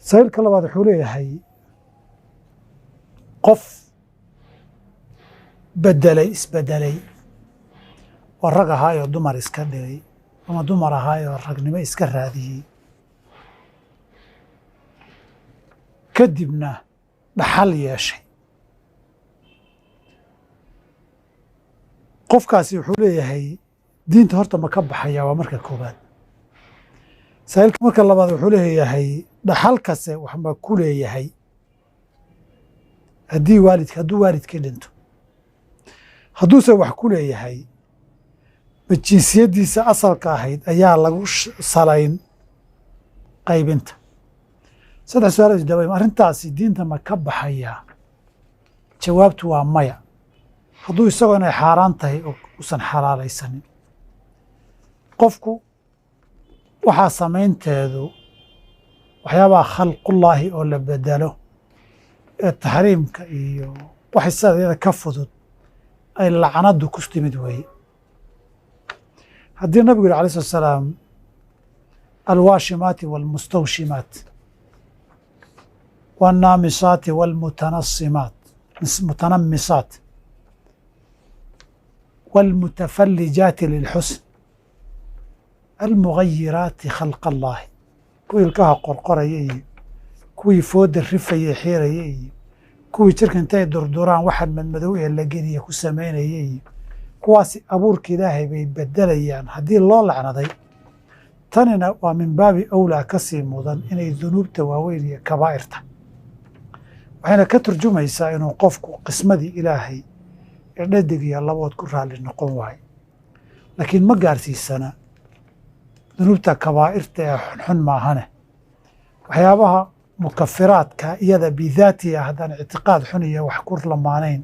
سائلka labaad wuxuu leeyahay qof isbedelay oo rag ahaayoo dumar iska dhigay ama dumar ahaayoo ragnimo iska raadiyey kadibna dhaxal yeeshay qofkaasi wuxuu leeyahay diinta horta ma ka baxaya waa marka koobaad. saa'ilka marka labaad wuxuu leeyahay dhaxalkase wax ma ku leeyahay hadduu waalidkii dhinto, hadduuse wax ku leeyahay ma jinsiyaddiisa asalka ahayd ayaa lagu salayn qaybinta. saddex su-aal isdaba arrintaasi diinta ma ka baxayaa? jawaabtu waa maya, hadduu isagoo inay xaaraan tahay oo usan xalaalaysanin. qofku waxaa samaynteedu waxyaabaha khalqullaahi oo la bedelo ee taxriimka iyo wax isaga ka fudud ay lacnadu ku timid weeye. haddii nabigu yidhi alayh slat salaam alwaashimaati waalmustawshimaat والنامصات والمتنمصات والمتفلجات للحسن المغيرات خلق الله kuwii ilkaha qorqoraya iyo kuwii fooda rifaya xeeraya iyo kuwii jirka intay durduraan waxaan madmadow ee la geliya ku samaynaya iyo kuwaasi abuurka ilaahay bay bedelayaan. haddii loo lacnaday tanina waa min baabi awlaa ka sii mudan inay dunuubta waaweyn iyo kabaa'irta, waxayna ka turjumaysaa inuu qofku qismadii ilaahay ee dhadig iyo labood ku raalli noqon waayo. laakiin ma gaarsiisana dunuubta kabaa'irta ee xunxun maahane waxyaabaha mukafiraadka iyada bidaatiha haddaan ictiqaad xun iyo wax ku lamaanayn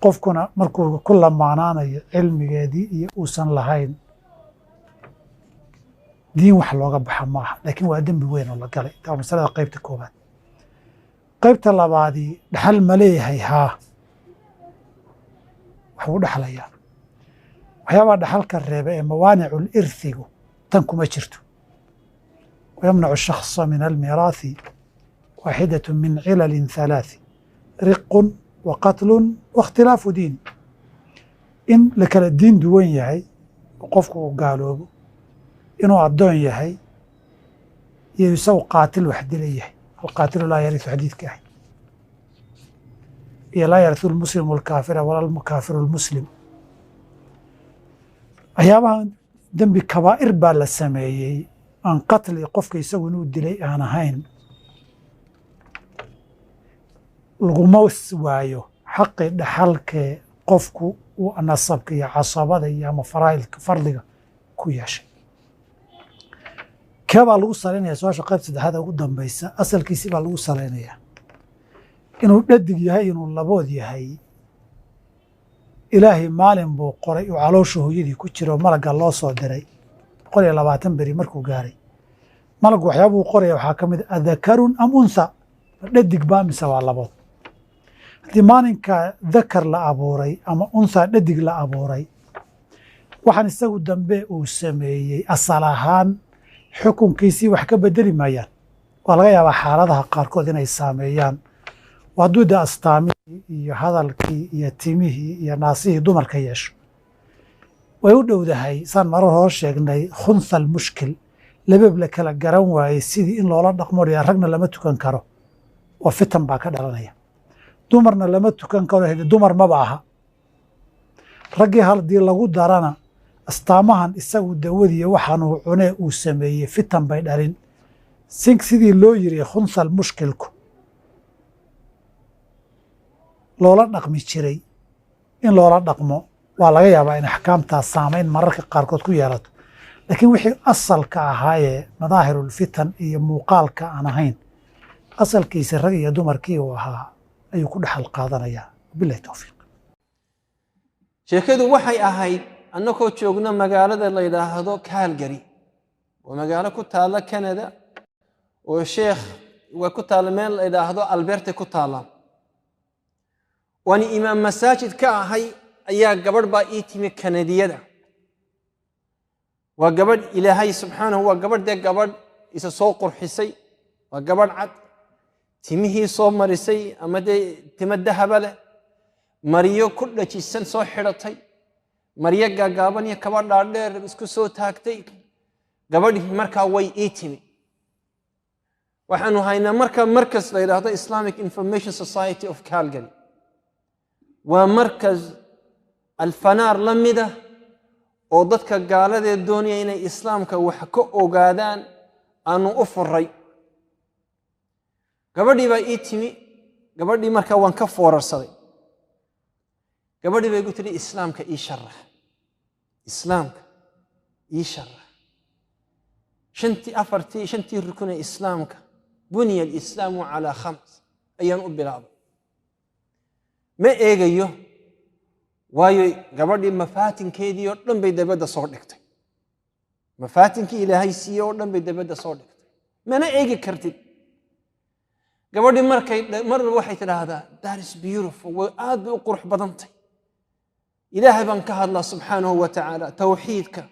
qofkuna markuu ku lamaanaanayo cilmigeedii iyo uusan lahayn diin wax looga baxa maaha, laakiin waa dembi weyn oo la galay. taa masalada qaybta koobaad. qaybta labaadii dhaxal ma leeyahay? haa, waxbuu dhexlayaa. waxyaabaha dhaxalka reeba ee mawaanicu lirhigu tan kuma jirto. wayamnacu shakhsa min almiraathi waaxidatu min cilalin halaathi riqun wa qatlun waاkhtilaafu diin. in la kala diin duwan yahay oo qofku uu gaaloobo, inuu addoon yahay iyo isagu qaatil wax dila yahay. alqaatilu laa yariu xadiidka ahay iyo laa yariu lmuslimu alkaafira walaa alkaafiru lmuslim. waxyaabahan dembi kabaa'ir baa la sameeyey aan qatli qofka isagu inuu dilay aan ahayn laguma waayo xaqii dhaxalkee qofku uu nasabka iyo casabada iyo ama faraa'ilka fardiga ku yeeshay. kee baa lagu salaynaya? su-aasha qayb saddexaada ugu dambaysa asalkiisi baa lagu salaynayaa. inuu dhadig yahay inuu labood yahay ilaahay maalin buu qoray uu caloosha hooyadii ku jiro malagga loo soo diray 120 beri markuu gaaray. malaggu waxyaabuu qoraya waxaa ka mid adakarun am unsa, dhadig baa mise waa labood. haddii maalinka dakar la abuuray ama unsa dhadig la abuuray, waxaan isagu dambe uu sameeyey asal ahaan xukunkiisii wax ka bedeli maayaan. waa laga yaabaa xaaladaha qaarkood inay saameeyaan. hadduu de astaamihii iyo hadalkii iyo timihii iyo naasihii dumarka yeesho, way u dhowdahay saan marar hore sheegnay khunha almushkil, labeeb la kala garan waayey sidii in loola dhaqmodhaya. ragna lama tukan karo oo fitan baa ka dhalanaya, dumarna lama tukan karo dumar maba aha. raggii haddii lagu darana astaamahan isagu dawadiiyo waxaanuu cunee uu sameeyey fitan bay dhalin. sidii loo yiri khunha almushkilku loola dhaqmi jiray in loola dhaqmo waa laga yaabaa in axkaamtaas saamayn mararka qaarkood ku yeelato. laakiin wixii asalka ahaayee madaahirulfitan iyo muuqaalka aan ahayn, asalkiisa rag iyo dumarkii uu ahaa ayuu ku dhexal qaadanayaa. bilahi towfiiq. sheekadu waxay ahayd annagoo joogno magaalada la yidhaahdo Calgary, waa magaalo ku taalla Canada, oo sheekh waa ku taalla meel la yidhaahdo Alberta ku taalla. waani imaam masaajid ka ahay ayaa gabadh baa ii timi Kanadiyada. waa gabadh ilaahay subxaanahu waa gabadh isa soo qurxisay وقبل عد تمهي صوب مرسي أما دي تمد هبله مريو كل شيء سن صو حرتي مريا قابن يكبر دار اسكو صو تاكتي قبل مركا وي ايتمي وحنو هاينا مركز لهذا Islamic Information Society of Calgary ومركز الفنار لمده oo dadka gaalada doonaya inay islaamka wax ka ogaadaan aanu u furay gabadhii baa ii timi gabadhii markaa waan ka foorarsaday gabadhii bay igu tiri islaamka ii sharax islaamka ii sharax shantii rukun ee islaamka buniya alislaamu calaa khams ayaan u bilaabay ma eegayo waayo gabadhii mafaatinkeedii oo dhan bay dabadda soo dhigtay mafaatinkii ilaahay siiyey oo dhan bay dabadda soo dhigtay mana eegi kartid gabadhii marba waxay tidhaahdaa that is beautiful way aad bay u qurux badantay ilaahay baan ka hadlaa subxaanahu wa tacaala tawxiidka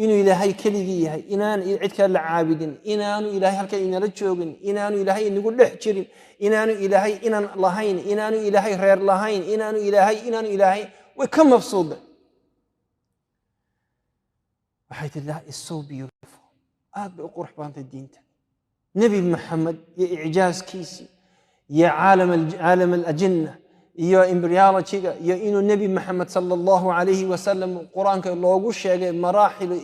inuu ilaahay keligii yahay inaan cid kale la caabudin inaanu ilaahay halkan inala joogin inaanu ilaahay inagu dhex jirin inaanu ilaahay inaan lahayn inaanu ilaahay reer lahayn inaanu ilaahay way ka mabsuuda waxay tidhi that is so beautiful aad bay u qurux badantay diinta nebi maxamed iyo icjaaskiisii iyo caalam alajinna iyo embryology-ga iyo inuu nebi maxamed sala allahu calayhi wasalam qur-aanka loogu sheegay maraaxilu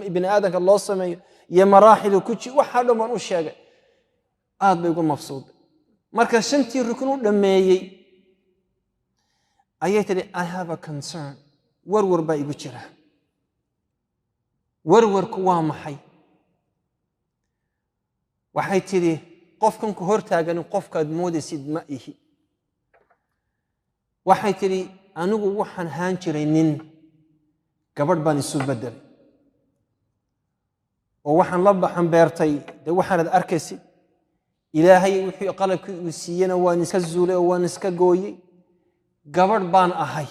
ibni aadanka loo sameeyo iyo maraaxilu waxaa dhan baan u sheegay aad bay uga mabsuuday marka shantii rukun u dhammeeyey ayay tidhi I have a concern warwar baa igu jira warwarku waa maxay waxay tidhi qofkan ku hortaagan qofkaad moodaysid ma ihi waxay tidhi anigu waxaan haan jiray nin gabadh baan isu bedelay oo waxaan la baxan beertay dee waxaanad arkaysid ilaahay wixii qalabkii uu siiyena waan iska zuulay oo waan iska gooyey gabadh baan ahay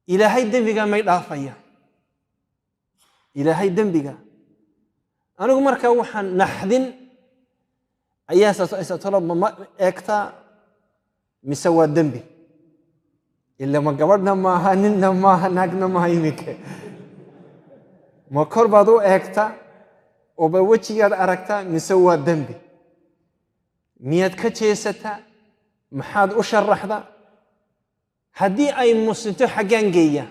ilaahay dembiga may dhaafaya ilaahay dembiga anigu markaa waxaan naxdin ayaa tolaba ma eegtaa mise waa dembi ila ma gabadhna maaha ninna maaha naagna maaha iminka ma kor baad u eegtaa oo ba wejigaad aragtaa mise waa dembi miyaad ka jeesataa maxaad u sharaxdaa haddii ay muslimto xaggaan geeyaa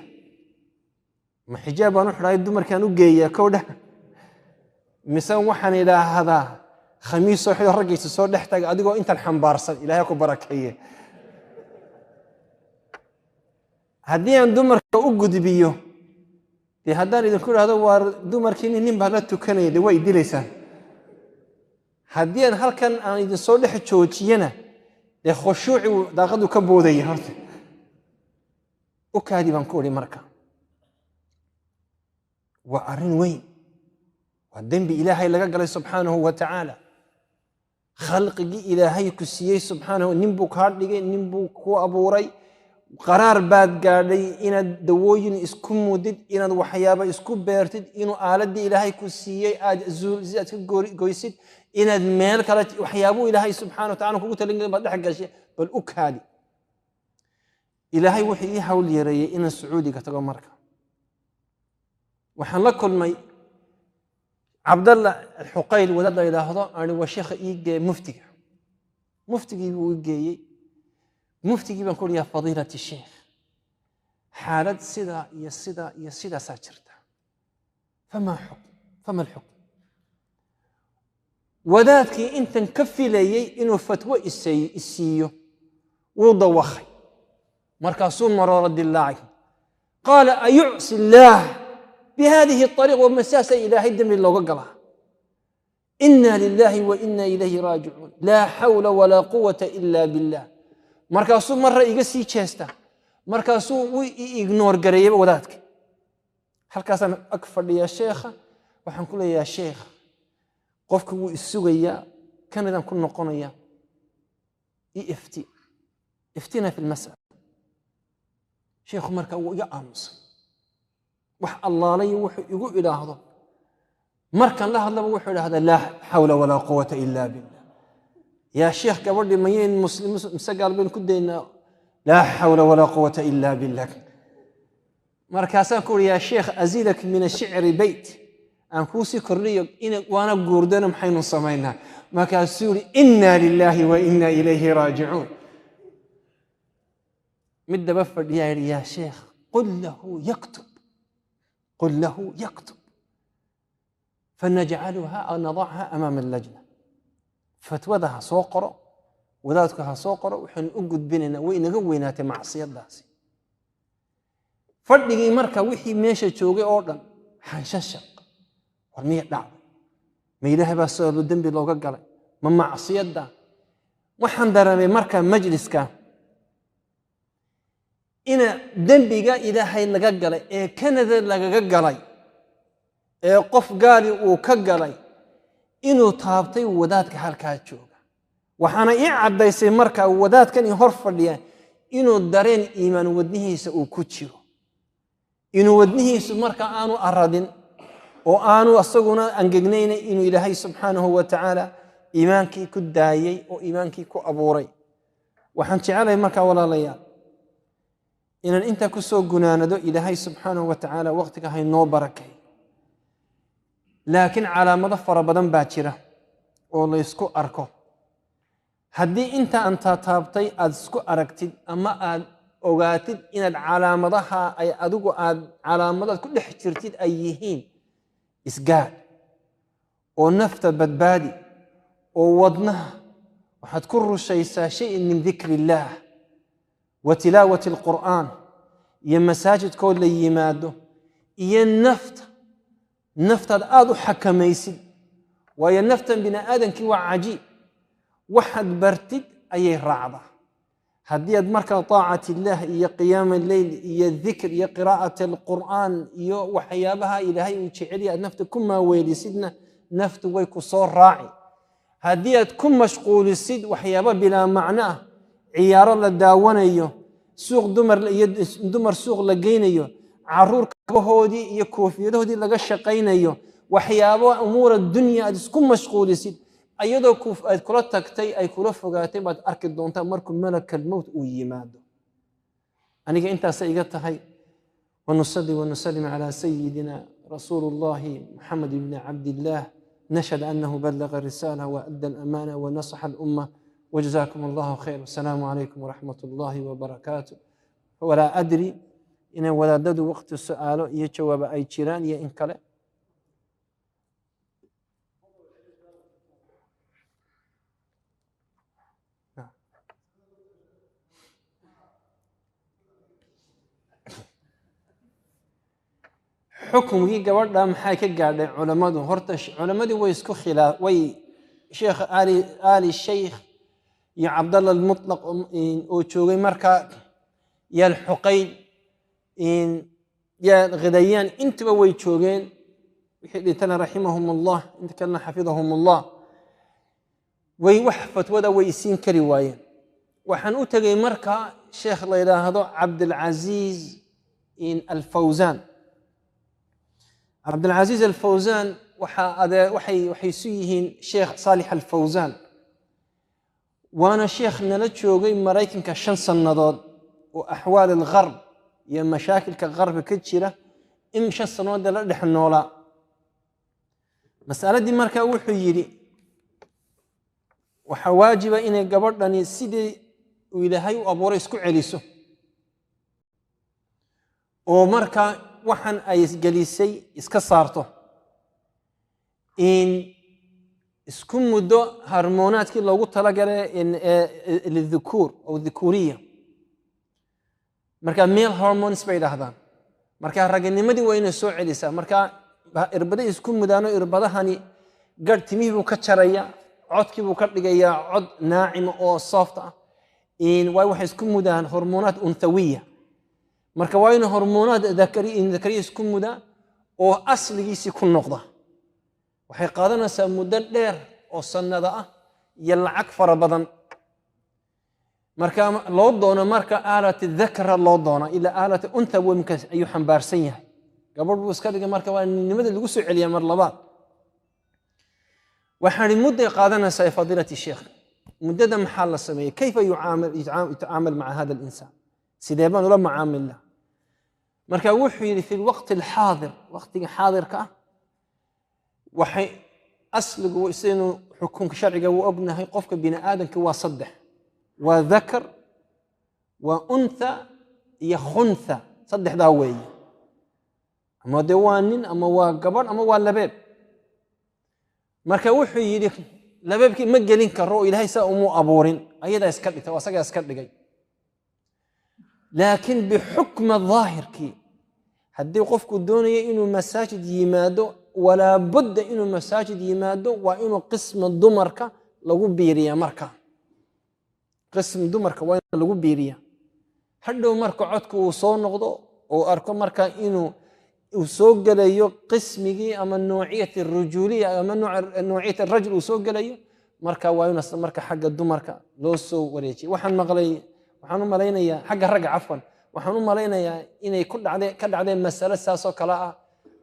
ma xijaab baan u xidhay dumarkaan u geeyaa kowdha mise waxaan idhaahdaa khamiis soo xido raggaysa soo dhex taga adigoo intan xambaarsan ilaahay ku barakeeye haddii aan dumarka u gudbiyo dee haddaan idinku idhahdo waa dumarkiini nin baa la tukanaya dee waa idilaysaan haddii aan halkan aan idinsoo dhex joojiyana dee khushuuci daaqadu ka boodaya horta u kaadi baan ku idhi marka waa arrin weyn waa dembi ilaahay laga galay subxaanahu wa tacaala khalqigii ilaahay ku siiyey subxaanahu nin buu kaa dhigay nin buu ku abuuray qaraar baad gaadhay inaad dawooyin isku mudid inaad waxyaaba isku beertid inuu aaladii ilaahay ku siiyey aad ka goysid inaad meel kale waxyaabuu ilaahay subxaanahu wa tacaala kugu talingelin baad dhex gashay bal u kaadi ilaahay wuxuu ii hawl yareeyey inaan sacuudiga tago marka waxaan la kulmay cabdalla alxuqayl wadaadda yidhaahdo ani waa sheekha ii geeye muftigii buu ii geeyey muftigii baan ku uhi yaa fadiilati sheekh xaalad sidaa iyo sidaa iyo sidaasaa jirta fama alxukm wadaadkii intan ka filayey inuu fatwo isiiyo wuu dawakhay markaasuu maroora dilaacay qaala ayucsi illaah بهذه الطريقة ومساسة إلهي دم الله قلها إنا لله وإنا إليه راجعون لا حول ولا قوة إلا بالله مركاسو مرة يقسي تشيستا مركاسو ويغنور قريبا وذاتك هل كاسان أكفر لي يا شيخ وحنقول يا شيخ قفك السوغية كان إذا كنا قنيا افتينا في المسألة شيخ مركا يا أمس wax allaalayo wuxuu igu idhaahdo markan la hadlaba wuxuu idhahdaa laa xawla walaa quwata ila billah yaa sheekh gabadhi mayayn muslim misagaal bayn ku daynaa laa xawla walaa quwata ila billah markaasaan ku uri yaa sheekh azilak min ashicri bayt aan kuu sii kordhiyo waana guurdana maxaynu samaynaa markaasuu yidhi inna lillahi wa inna ilayhi raajicuun mid daba fadhiyaa yidhi yaa sheekh qul lahu yaktub fanajcaluha aw nadacha amaama allajna fatwada ha soo qoro wadaadku ha soo qoro waxaan u gudbinaynaa way inaga weynaatay macsiyadaasi fadhigii marka wixii meesha joogay oo dhan xanshashaq war miya dhacday ma ilaahay baa sabab dembi looga galay ma macsiyada waxaan dareemay marka majliska ina dembiga ilaahay laga galay ee kanada lagaga galay ee qof gaali uu ka galay inuu taabtay wadaadka halkaa jooga waxaana ii caddaysay marka wadaadkan in hor fadhiya inuu dareen iimaan wadnihiisa uu ku jiro inuu wadnihiisu marka aanu aradin oo aanu asaguna angegnayna inuu ilaahay subxaanahu wa tacaala iimaankii ku daayey oo iimaankii ku abuuray waxaan jecelahay markaa walaalayaal inaan intaa ku soo gunaanado ilaahay subxaanahu wa tacaala waqtiga haynoo barakay laakiin calaamado fara badan baa jira oo la isku arko haddii inta aan taataabtay aad isku aragtid ama aad ogaatid inaad calaamadaha ay adigu aad calaamadaad ku dhex jirtid ay yihiin isgaad oo nafta badbaadi oo wadnaha waxaad ku rushaysaa shay min dikri illaah wa tilaawati alqur'aan iyo masaajidkoo la yimaado iyo naftaad aad u xakamaysid waayo naftan bini aadamkii waa cajiib waxaad bartid ayay raacdaa haddii aad markaa طaacat illaah iyo qiyaama leyl iyo dikr iyo qiraa'at alqur'aan iyo waxyaabaha ilaahay uu jecel yahay aad nafta ku maaweelisidna naftu way ku soo raaci haddii aad ku mashquulisid waxyaaba bilaa macno ah ciyaaro la daawanayo suuq dumar suuq la geynayo caruur kabahoodii iyo koofiyadahoodii laga shaqaynayo waxyaabo umuura dunya aad isku mashquulisid ayadoo aad kula tagtay ay kula fogaatay baad arki doontaa markuu malakal mowt uu yimaado aniga intaasa iga tahay ونصلي ونسلم على سيدنا رسول الله محمد بن عبد الله نشهد أنه بلغ الرسالة وأدى الأمانة ونصح الأمة وجزاكم الله خير والسلام عليكم ورحمة الله وبركاته ولا أدري إن ولدد وقت السؤال يجواب أي جيران ينكله حكمي gabadha maxay ka gaadhay culimadu horta culimadii way isku khilaaf way sheekh ali sheekh ya abdallah al-mutlaq oo joogay marka yal xuqayn ya ghadayan intaba way joogeen wixii dhintana rahimahumullah inta kana xafidahumullah way wax fatwada way siin kari waayeen waxaan u tagay marka sheekh la yiraahdo Abdul Aziz al-Fawzan عبد العزيز الفوزان waxay su yihiin sheekh Salih al-Fawzan waana sheekh nala joogay Mareykanka 5 sanadood oo ahwaal al-gharb iyo mashaakilka gharb ka jira in 5 sanadood la dhex noolaa mas'aladii marka wuxuu yiri waxa waajiba inay gabadhani sidii uu Ilaahay u abuuray isku celiso oo marka waxaan ay isgelisay iska saarto in isku muddo hormonaadkii loogu talagalay lidhukur oo dhukuriya marka male hormones bay dhahdaan marka ragnimadii waa inay soo celisaa marka irbada isku mudaano irbadahani gad timihii buu ka jaraya codkii buu ka dhigayaa cod naacim oo soft ah in waxay isku mudaan hormonaad unthawiya marka waa in hormoonada dakari isku muda oo asligiisi ku noqda waxay qaadanaysaa muddo dheer oo sanada ah iyo lacag fara badan marka loo doono marka aalad dhakra loo doono ila aalad untha wamka ayu xambaarsan yahay gabadhu iska dhiga marka waa nimada lagu soo celiyaa mar labaad وحن مدة قادنا سي فضيلة الشيخ مدة محل السمية كيف يتعامل مع هذا الإنسان سيديبان ولا معامل له مركا وحي في الوقت الحاضر وقت حاضر كأ وحي أسلق وإسينو حكم شرعي وأبنه يقفك بين آدم كوا صدح وذكر وأنثى يخنثى صدح داوي أما دوانين أما وقبر أما واللباب marka wuxuu yiri labaabkii ma gelin karo ilaahay saa umu abuurin ayada iska dhigtay wasaga iska dhigay laakiin bi hukm dhaahirki hadii qofku doonayo inuu masaajid yimaado wala budda inuu masaajid yimaado waa inuu qism dumarka lagu biiriya marka qism dumarka waa in lagu biiriya hadhow marka codku uu soo noqdo oo arko marka inuu وسوق قسمي أما نوعية الرجولية أما نوعية الرجل وسوق له مركا وينص مركا حق الدمركا لو سو وريتي وحن مغلي وحن مالينا يا حق الرجع عفوا وحن مالينا يا إن يكون عليه مسألة ساسو كلاء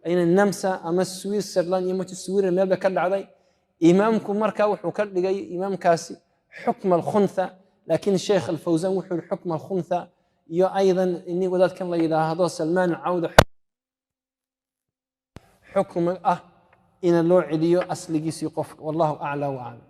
إن النمسا أما السوير سرلان يموت السوير ما بكل عليه إمامكم مركا وحكر لجاي إمام كاسي حكم الخنثى لكن الشيخ الفوزان وحول حكم الخنثى يا أيضا إني وذات كان الله هذا سلمان عودة حكم إن اللوع ديو أصل جيس يقف والله أعلى وأعلم